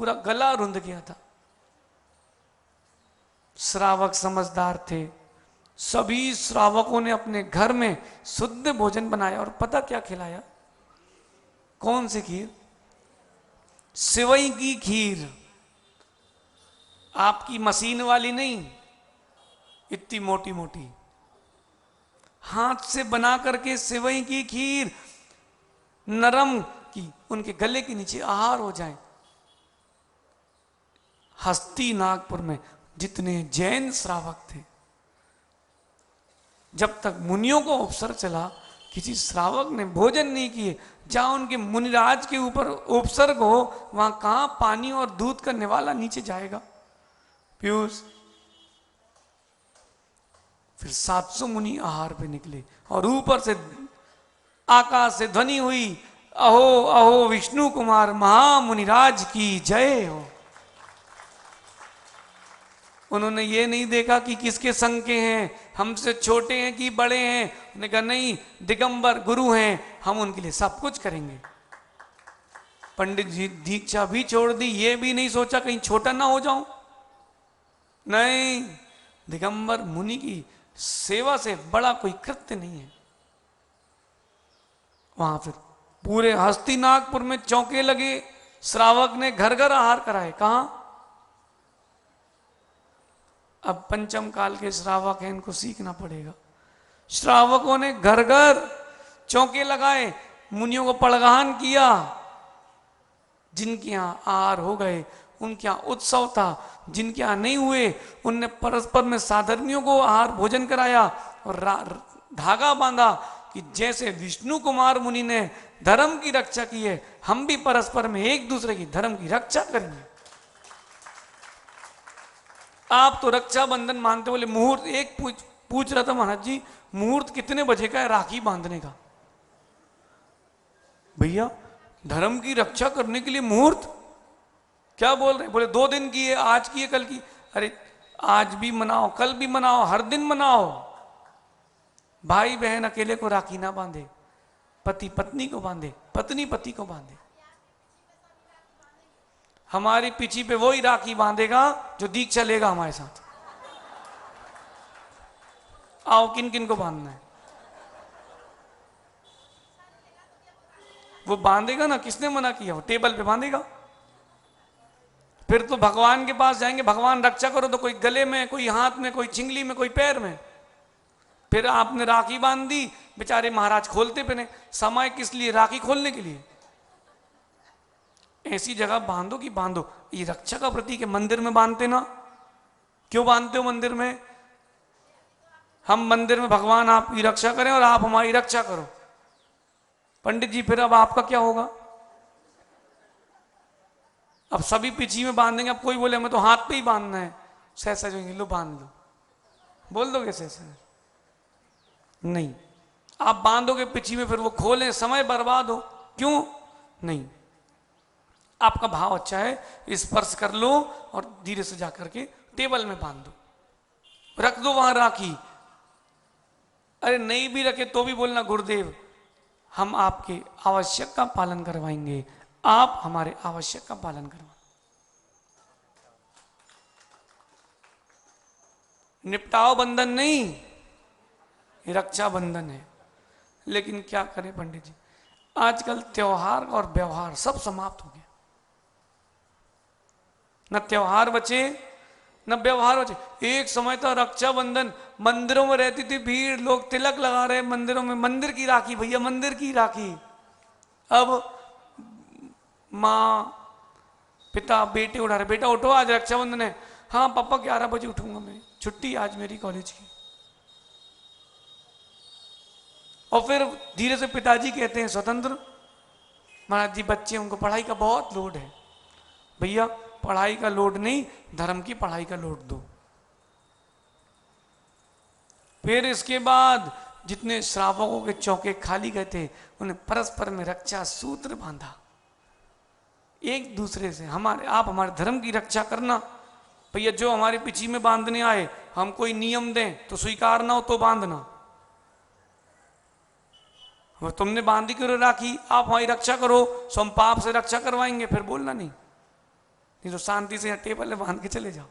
पूरा गला रुंध गया था। श्रावक समझदार थे, सभी श्रावकों ने अपने घर में शुद्ध भोजन बनाया और पता क्या खिलाया? कौन सी खीर? सेवई की खीर। आपकी मशीन वाली नहीं, इतनी मोटी मोटी, हाथ से बना करके सेवई की खीर, नरम की, उनके गले के नीचे आहार हो जाए। हस्तिनापुर में जितने जैन श्रावक थे, जब तक मुनियों को अवसर चला, किसी श्रावक ने भोजन नहीं किए। जहां उनके मुनिराज के ऊपर उपसर्ग हो, वहां कहां पानी और दूध का निवाला नीचे जाएगा? पीयूष। फिर 700 मुनि आहार पे निकले और ऊपर से आकाश से ध्वनि हुई, अहो अहो विष्णु कुमार महामुनिराज की जय हो। उन्होंने ये नहीं देखा कि किसके संग के हैं, हमसे छोटे हैं कि बड़े हैं। उन्होंने कहा नहीं, दिगंबर गुरु हैं, हम उनके लिए सब कुछ करेंगे। पंडित जी दीक्षा भी छोड़ दी, ये भी नहीं सोचा कहीं छोटा ना हो जाऊं। नहीं, दिगंबर मुनि की सेवा से बड़ा कोई कृत्य नहीं है। वहां फिर पूरे हस्तिनापुर में चौके लगे, श्रावक ने घर घर आहार कराए। कहां? अब पंचम काल के श्रावक हैं, इनको सीखना पड़ेगा। श्रावकों ने घर घर चौके लगाए, मुनियों को पड़गान किया। जिनके यहां आहार हो गए उनके यहां उत्सव था, जिनके यहां नहीं हुए उनने परस्पर में साधर्मियों को आहार भोजन कराया और धागा बांधा कि जैसे विष्णु कुमार मुनि ने धर्म की रक्षा की है, हम भी परस्पर में एक दूसरे की धर्म की रक्षा करेंगे। आप तो रक्षाबंधन मानते, बोले मुहूर्त एक पूछ रहा था महाराज जी, मुहूर्त कितने बजे का है राखी बांधने का? भैया धर्म की रक्षा करने के लिए मुहूर्त क्या बोल रहे? बोले 2 दिन की है, आज की है कल की। अरे आज भी मनाओ, कल भी मनाओ, हर दिन मनाओ। भाई बहन अकेले को राखी ना बांधे, पति पत्नी को बांधे, पत्नी पति को बांधे। हमारी पीछी पे वही राखी बांधेगा जो दीक्षा लेगा हमारे साथ। आओ, किन किन को बांधना है? वो बांधेगा ना, किसने मना किया? वो टेबल पे बांधेगा। फिर तो भगवान के पास जाएंगे, भगवान रक्षा करो, तो कोई गले में, कोई हाथ में, कोई चिंगली में, कोई पैर में। फिर आपने राखी बांध दी, बेचारे महाराज खोलते पे नहीं। समय किस लिए? राखी खोलने के लिए। ऐसी जगह बांधो कि बांधो, ये रक्षा का प्रतीक है। मंदिर में बांधते ना, क्यों बांधते हो मंदिर में? हम मंदिर में भगवान आपकी रक्षा करें और आप हमारी रक्षा करो। पंडित जी फिर अब आपका क्या होगा? अब सभी पीछी में बांधेंगे। अब कोई बोले हमें तो हाथ पे ही बांधना है, सहसा जो लो बांध लो, बोल दोगे सहसा? नहीं, आप बांधोगे पीछी में, फिर वो खोले, समय बर्बाद हो। क्यों? नहीं, आपका भाव अच्छा है, स्पर्श कर लो और धीरे से जाकर के टेबल में बांध दो, रख दो वहां राखी। अरे नहीं भी रखे तो भी बोलना गुरुदेव हम आपके आवश्यक का पालन करवाएंगे, आप हमारे आवश्यक का पालन करवाएं। निपटाओ बंधन नहीं, ये रक्षा बंधन है। लेकिन क्या करें पंडित जी, आजकल त्योहार और व्यवहार सब समाप्त हो गया। न त्योहार बचे न व्यवहार बचे। एक समय था रक्षाबंधन, मंदिरों में रहती थी भीड़, लोग तिलक लगा रहे मंदिरों में, मंदिर की राखी भैया, मंदिर की राखी। अब माँ पिता बेटे उठा रहे, बेटा उठो आज रक्षाबंधन है। हाँ पापा 11 बजे उठूंगा मैं, छुट्टी आज मेरी कॉलेज की। और फिर धीरे से पिताजी कहते हैं स्वतंत्र। महाराज जी बच्चे, उनको पढ़ाई का बहुत लोड है। भैया पढ़ाई का लोड नहीं, धर्म की पढ़ाई का लोड दो। फिर इसके बाद जितने श्रावकों के चौके खाली गए थे, उन्हें परस्पर में रक्षा सूत्र बांधा, एक दूसरे से। हमारे आप हमारे धर्म की रक्षा करना। भैया जो हमारे पीछे में बांधने आए, हम कोई नियम दें तो स्वीकार ना हो तो बांधना। वो तुमने बांधी करो राखी, आप हमारी रक्षा करो, सो हम पाप से रक्षा करवाएंगे, फिर बोलना नहीं। नहीं तो शांति से यहाँ टेबल में बांध के चले जाओ।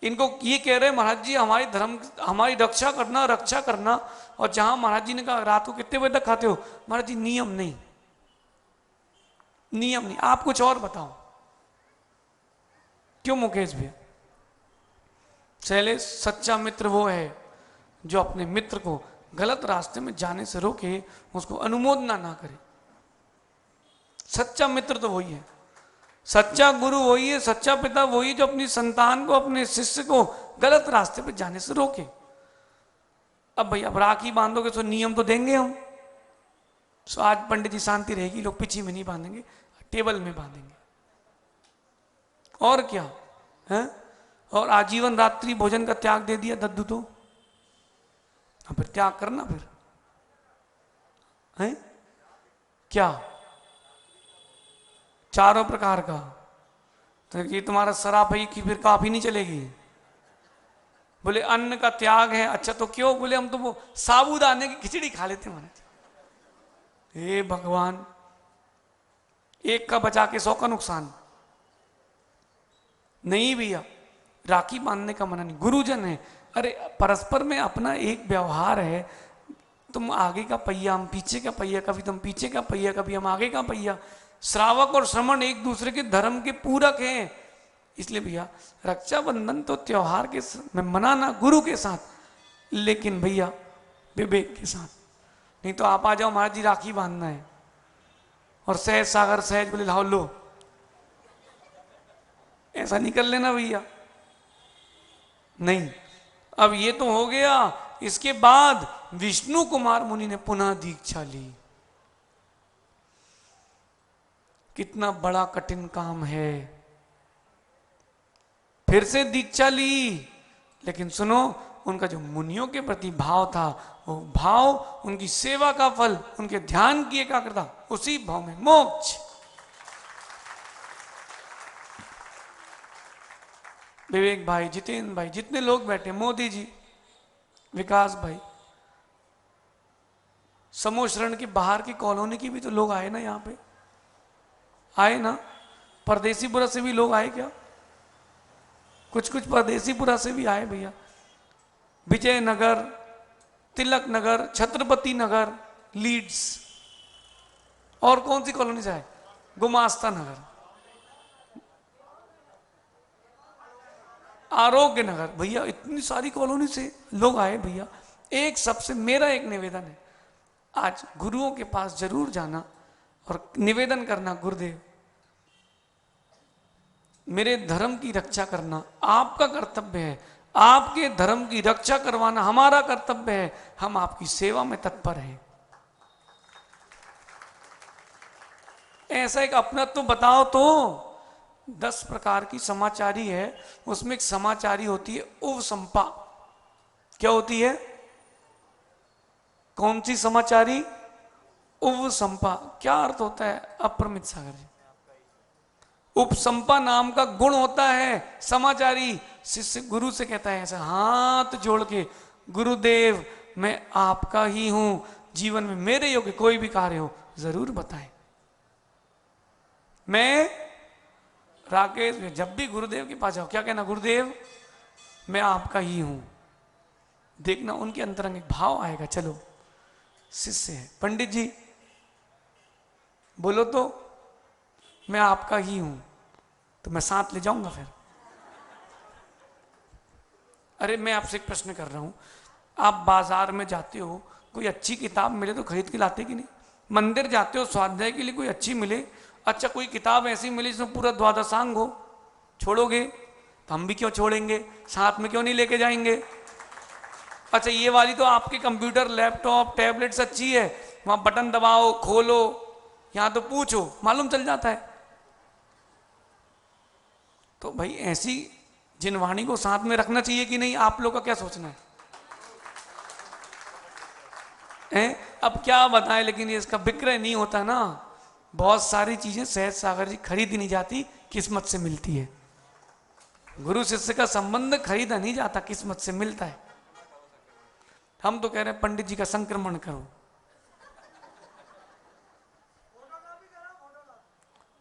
इनको ये कह रहे महाराज जी हमारी धर्म, हमारी रक्षा करना, रक्षा करना। और जहां महाराज जी ने कहा रात को कितने बजे तक खाते हो, महाराज जी नियम नहीं, नियम नहीं, आप कुछ और बताओ। क्यों मुकेश भैया? शैलेश, सच्चा मित्र वो है जो अपने मित्र को गलत रास्ते में जाने से रोके, उसको अनुमोदना ना करे। सच्चा मित्र तो वही है, सच्चा गुरु वही है, सच्चा पिता वही जो अपनी संतान को, अपने शिष्य को गलत रास्ते पे जाने से रोके। अब भैया अब राखी बांधोगे तो नियम तो देंगे हम। सो आज पंडित जी शांति रहेगी, लोग पिछी में नहीं बांधेंगे, टेबल में बांधेंगे। और क्या है? और आजीवन रात्रि भोजन का त्याग दे दिया दद्दू तो, फिर त्याग करना फिर है क्या? चारों प्रकार का। तो ये तुम्हारा शराब है कि फिर काफी नहीं चलेगी। बोले अन्न का त्याग है, अच्छा तो क्यों? बोले हम तो वो साबूदाने की खिचड़ी खा लेते महाराज। हे भगवान, एक का बचा के 100 का नुकसान। नहीं भैया, राखी बांधने का मना नहीं, गुरुजन है। अरे परस्पर में अपना एक व्यवहार है, तुम आगे का पहिया, हम पीछे का पहिया, कभी तुम पीछे का पहिया, कभी हम आगे का पहिया। श्रावक और श्रमण एक दूसरे के धर्म के पूरक हैं। इसलिए भैया रक्षाबंधन तो त्योहार के में मनाना गुरु के साथ, लेकिन भैया विवेक के साथ। नहीं तो आप आ जाओ महाराज जी राखी बांधना है और सहज सागर सहज बोले लाओ लो, ऐसा नहीं कर लेना भैया। नहीं, अब ये तो हो गया। इसके बाद विष्णु कुमार मुनि ने पुनः दीक्षा ली। कितना बड़ा कठिन काम है। फिर से दीक्षा ली, लेकिन सुनो, उनका जो मुनियों के प्रति भाव था, वो भाव उनकी सेवा का फल, उनके ध्यान की एकाग्रता, उसी भाव में मोक्ष। विवेक भाई, जितेंद्र भाई, जितने लोग बैठे, मोदी जी, विकास भाई, समूह शरण के बाहर की कॉलोनी की भी तो लोग आए ना, यहां पे आए ना। परदेसीपुरा से भी लोग आए क्या? कुछ कुछ परदेसीपुरा से भी आए भैया। विजयनगर, तिलक नगर, छत्रपति नगर, लीड्स, और कौन सी कॉलोनी से आए? गुमास्ता नगर, आरोग्य नगर। भैया इतनी सारी कॉलोनी से लोग आए भैया। एक सबसे मेरा एक निवेदन है, आज गुरुओं के पास जरूर जाना और निवेदन करना, गुरुदेव मेरे धर्म की रक्षा करना आपका कर्तव्य है, आपके धर्म की रक्षा करवाना हमारा कर्तव्य है, हम आपकी सेवा में तत्पर हैं। ऐसा एक अपना तो बताओ तो। 10 प्रकार की समाचारी है, उसमें एक समाचारी होती है उपसंपा। क्या होती है? कौन सी समाचारी? उपसंपा। क्या अर्थ होता है अप्रमित सागर जी? उपसंपा नाम का गुण होता है। समाचारी शिष्य गुरु से कहता है ऐसा हाथ जोड़ के, गुरुदेव मैं आपका ही हूं, जीवन में मेरे योग्य कोई भी कार्य हो जरूर बताएं। मैं राकेश, जब भी गुरुदेव के पास जाओ क्या कहना? गुरुदेव मैं आपका ही हूं। देखना उनके अंतरंग एक भाव आएगा। चलो शिष्य है, पंडित जी बोलो तो मैं आपका ही हूं, तो मैं साथ ले जाऊंगा फिर। अरे मैं आपसे एक प्रश्न कर रहा हूं, आप बाजार में जाते हो, कोई अच्छी किताब मिले तो खरीद के लाते कि नहीं? मंदिर जाते हो स्वाध्याय के लिए, कोई अच्छी मिले, अच्छा कोई किताब ऐसी मिली जिसमें पूरा द्वादशांग हो, छोड़ोगे? तो हम भी क्यों छोड़ेंगे, साथ में क्यों नहीं लेके जाएंगे? अच्छा ये वाली तो आपके कंप्यूटर, लैपटॉप, टैबलेट्स अच्छी है, वहां बटन दबाओ, खोलो, यहां तो पूछो, मालूम चल जाता है। तो भाई ऐसी जिनवाणी को साथ में रखना चाहिए कि नहीं? आप लोग का क्या सोचना है? अब क्या बताएं, लेकिन ये इसका विक्रय नहीं होता ना। बहुत सारी चीजें सहज सागर जी खरीदी नहीं जाती, किस्मत से मिलती है। गुरु शिष्य का संबंध खरीदा नहीं जाता, किस्मत से मिलता है। हम तो कह रहे हैं पंडित जी का संक्रमण करो।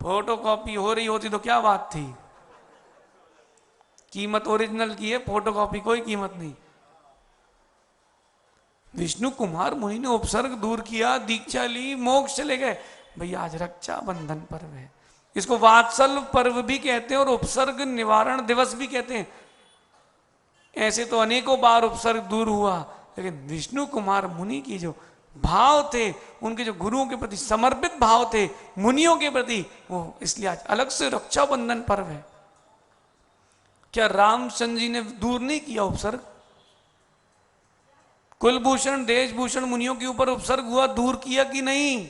फोटो कॉपी हो रही होती तो क्या बात थी, कीमत ओरिजिनल की है, फोटो कॉपी कोई कीमत नहीं। विष्णु कुमार मुनि ने उपसर्ग दूर किया, दीक्षा ली, मोक्ष चले गए। भैया आज रक्षा बंधन पर्व है, इसको वात्सल पर्व भी कहते हैं और उपसर्ग निवारण दिवस भी कहते हैं। ऐसे तो अनेकों बार उपसर्ग दूर हुआ, लेकिन विष्णु कुमार मुनि की जो भाव थे, उनके जो गुरुओं के प्रति समर्पित भाव थे, मुनियों के प्रति, वो इसलिए आज अलग से रक्षाबंधन पर्व है। क्या रामचंद्र जी ने दूर नहीं किया उपसर्ग? कुलभूषण देशभूषण मुनियों के ऊपर उपसर्ग हुआ, दूर किया कि नहीं?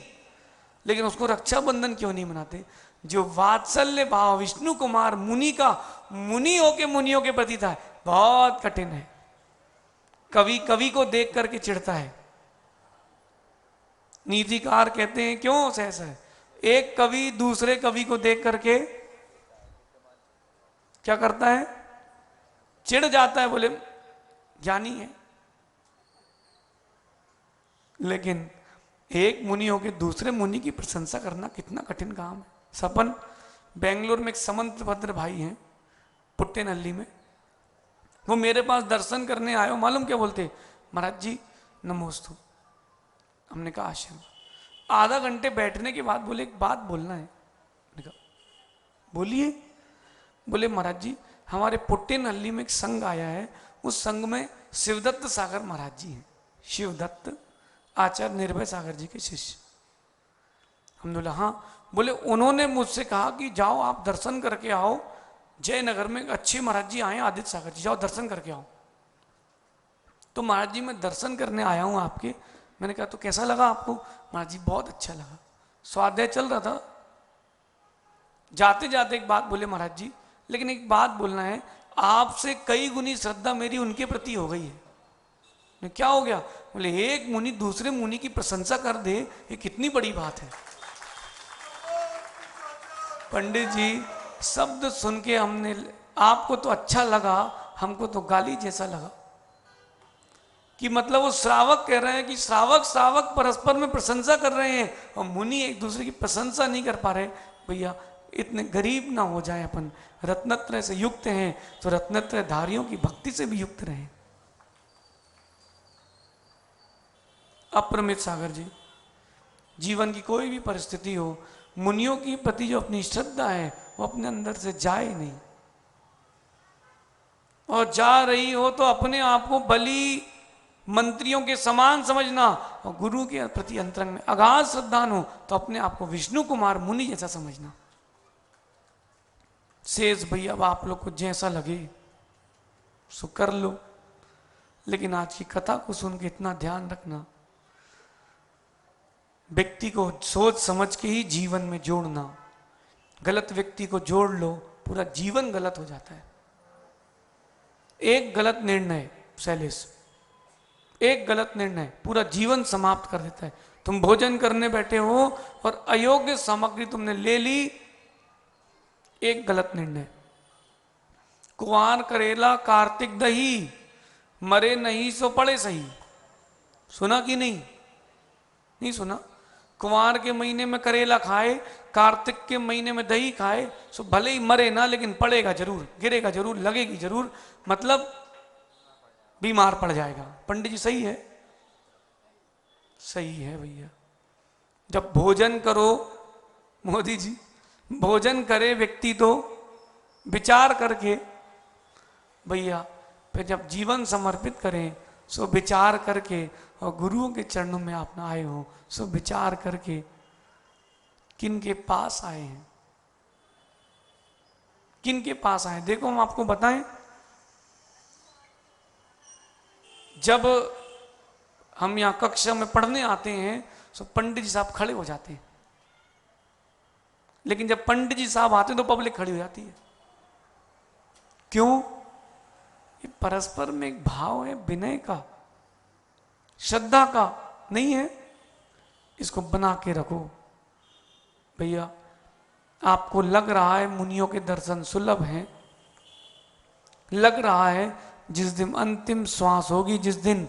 लेकिन उसको रक्षाबंधन क्यों नहीं मनाते? जो वात्सल्य भाव विष्णु कुमार मुनि का मुनि होके मुनियों के प्रति था, बहुत कठिन है। कवि कवि को देख करके चिढ़ता है। नीतिकार कहते हैं क्यों ऐसा है? एक कवि दूसरे कवि को देख करके क्या करता है? चिढ़ जाता है, बोले ज्ञानी है। लेकिन एक मुनि होकर दूसरे मुनि की प्रशंसा करना कितना कठिन काम है। सपन बेंगलोर में एक समंत भद्र भाई हैं, पुट्टेनहल्ली में, वो मेरे पास दर्शन करने आए हो, मालूम क्या बोलते? महाराज जी नमोस्तु। हमने कहा आश्रम। आधा घंटे बैठने के बाद बोले एक बात बोलना है। मैंने कहा बोलिए। बोले महाराज जी हमारे पुट्टेनहल्ली में एक संघ आया है, उस संघ में शिवदत्त सागर महाराज जी हैं। शिवदत्त आचार्य निर्भय सागर जी के शिष्य। हमने बोला हाँ। बोले उन्होंने मुझसे कहा कि जाओ आप दर्शन करके आओ, जयनगर में अच्छे महाराज जी आए आदित्य सागर जी, जाओ दर्शन करके आओ। तो महाराज जी मैं दर्शन करने आया हूँ आपके। मैंने कहा तो कैसा लगा आपको? महाराज जी बहुत अच्छा लगा। स्वाध्याय चल रहा था, जाते जाते एक बात बोले महाराज जी, लेकिन एक बात बोलना है, आपसे कई गुनी श्रद्धा मेरी उनके प्रति हो गई है। क्या हो गया? बोले एक मुनि दूसरे मुनि की प्रशंसा कर दे, ये कितनी बड़ी बात है। पंडित जी शब्द सुन के हमने, आपको तो अच्छा लगा, हमको तो गाली जैसा लगा। कि मतलब वो श्रावक कह रहे हैं कि श्रावक श्रावक परस्पर में प्रशंसा कर रहे हैं और मुनि एक दूसरे की प्रशंसा नहीं कर पा रहे। भैया इतने गरीब ना हो जाए, अपन रत्नत्रय से युक्त हैं तो रत्नत्रय धारियों की भक्ति से भी युक्त रहें। अप्रमित सागर जी, जीवन की कोई भी परिस्थिति हो, मुनियों की प्रति जो अपनी श्रद्धा है वो अपने अंदर से जाए नहीं, और जा रही हो तो अपने आप को बलि मंत्रियों के समान समझना, और गुरु के प्रति अंतरंग में अगाध श्रद्धान हो तो अपने आप को विष्णु कुमार मुनि जैसा समझना। शेष भैया अब आप लोग को जैसा लगे सो कर लो, लेकिन आज की कथा को सुन के इतना ध्यान रखना, व्यक्ति को सोच समझ के ही जीवन में जोड़ना। गलत व्यक्ति को जोड़ लो, पूरा जीवन गलत हो जाता है। एक गलत निर्णय शैलेश, एक गलत निर्णय पूरा जीवन समाप्त कर देता है। तुम भोजन करने बैठे हो और अयोग्य सामग्री तुमने ले ली, एक गलत निर्णय। कुंवार करेला कार्तिक दही, मरे नहीं सो पड़े सही। सुना कि नहीं? नहीं सुना? कुंवार के महीने में करेला खाए, कार्तिक के महीने में दही खाए, सो भले ही मरे ना, लेकिन पड़ेगा जरूर, गिरेगा जरूर, लगेगी जरूर, मतलब बीमार पड़ जाएगा। पंडित जी सही है? सही है भैया। जब भोजन करो, मोदी जी, भोजन करे व्यक्ति तो विचार करके भैया, फिर जब जीवन समर्पित करें सो विचार करके, और गुरुओं के चरणों में आप आए हो सो विचार करके किन के पास आए हैं, किन के पास आए। देखो हम आपको बताएं, जब हम यहाँ कक्षा में पढ़ने आते हैं तो पंडित जी साहब खड़े हो जाते हैं, लेकिन जब पंडित जी साहब आते हैं तो पब्लिक खड़ी हो जाती है। क्यों? ये परस्पर में एक भाव है विनय का, श्रद्धा का, नहीं है? इसको बना के रखो भैया। आपको लग रहा है मुनियों के दर्शन सुलभ हैं, लग रहा है जिस दिन अंतिम श्वास होगी, जिस दिन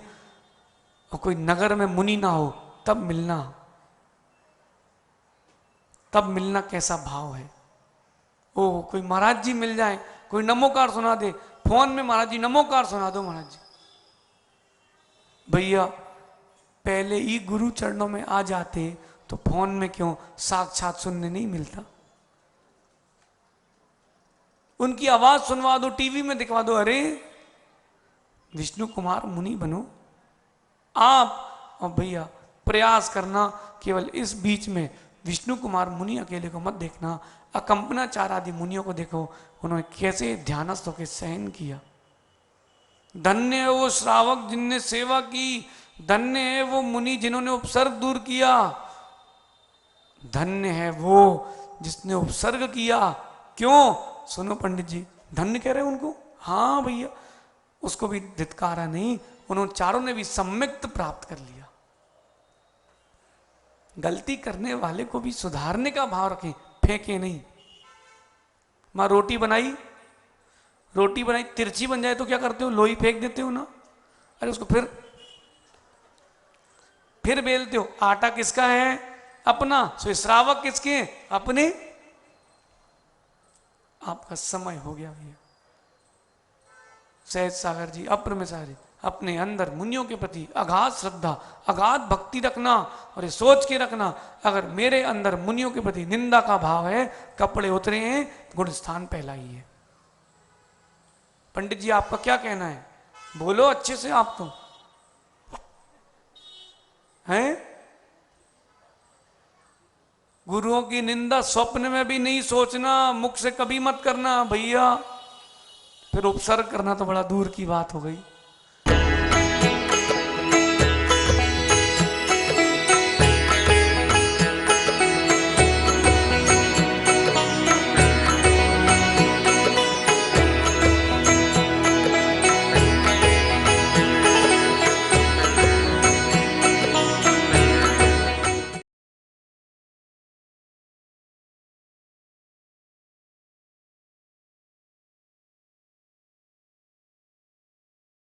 कोई नगर में मुनि ना हो, तब मिलना। तब मिलना कैसा भाव है। ओ कोई महाराज जी मिल जाए, कोई नमोकार सुना दे फोन में, महाराज जी नमोकार सुना दो महाराज जी। भैया पहले ही गुरु चरणों में आ जाते तो फोन में क्यों साक्षात सुनने नहीं मिलता। उनकी आवाज सुनवा दो, टीवी में दिखवा दो, अरे विष्णु कुमार मुनि बनो आप। और भैया प्रयास करना केवल इस बीच में विष्णु कुमार मुनि अकेले को मत देखना, अकंपनाचार्य आदि मुनियों को देखो, उन्होंने कैसे ध्यानस्थ होकर सहन किया। धन्य है वो श्रावक जिनने सेवा की, धन्य है वो मुनि जिन्होंने उपसर्ग दूर किया, धन्य है वो जिसने उपसर्ग किया। क्यों? सुनो पंडित जी, धन्य कह रहे हैं उनको। हाँ भैया, उसको भी धित्कारा नहीं, उन्होंने चारों ने भी सम्यक्त प्राप्त कर लिया। गलती करने वाले को भी सुधारने का भाव रखें, फेंके नहीं। मां रोटी बनाई तिरछी बन जाए तो क्या करते हो? लोई फेंक देते हो ना। अरे उसको फिर बेलते हो। आटा किसका है? अपना। सो श्रावक किसके? अपने। आपका समय हो गया भैया। सहज सागर जी, अप्रमेय सागर जी, अपने अंदर मुनियों के प्रति अगाध श्रद्धा, अगाध भक्ति रखना और ये सोच के रखना, अगर मेरे अंदर मुनियों के प्रति निंदा का भाव है, कपड़े उतरे हैं, गुण स्थान पहला ही है। पंडित जी आपका क्या कहना है? बोलो अच्छे से, आप तो हैं। गुरुओं की निंदा स्वप्न में भी नहीं सोचना, मुख से कभी मत करना भैया, फिर उपसर्ग करना तो बड़ा दूर की बात हो गई।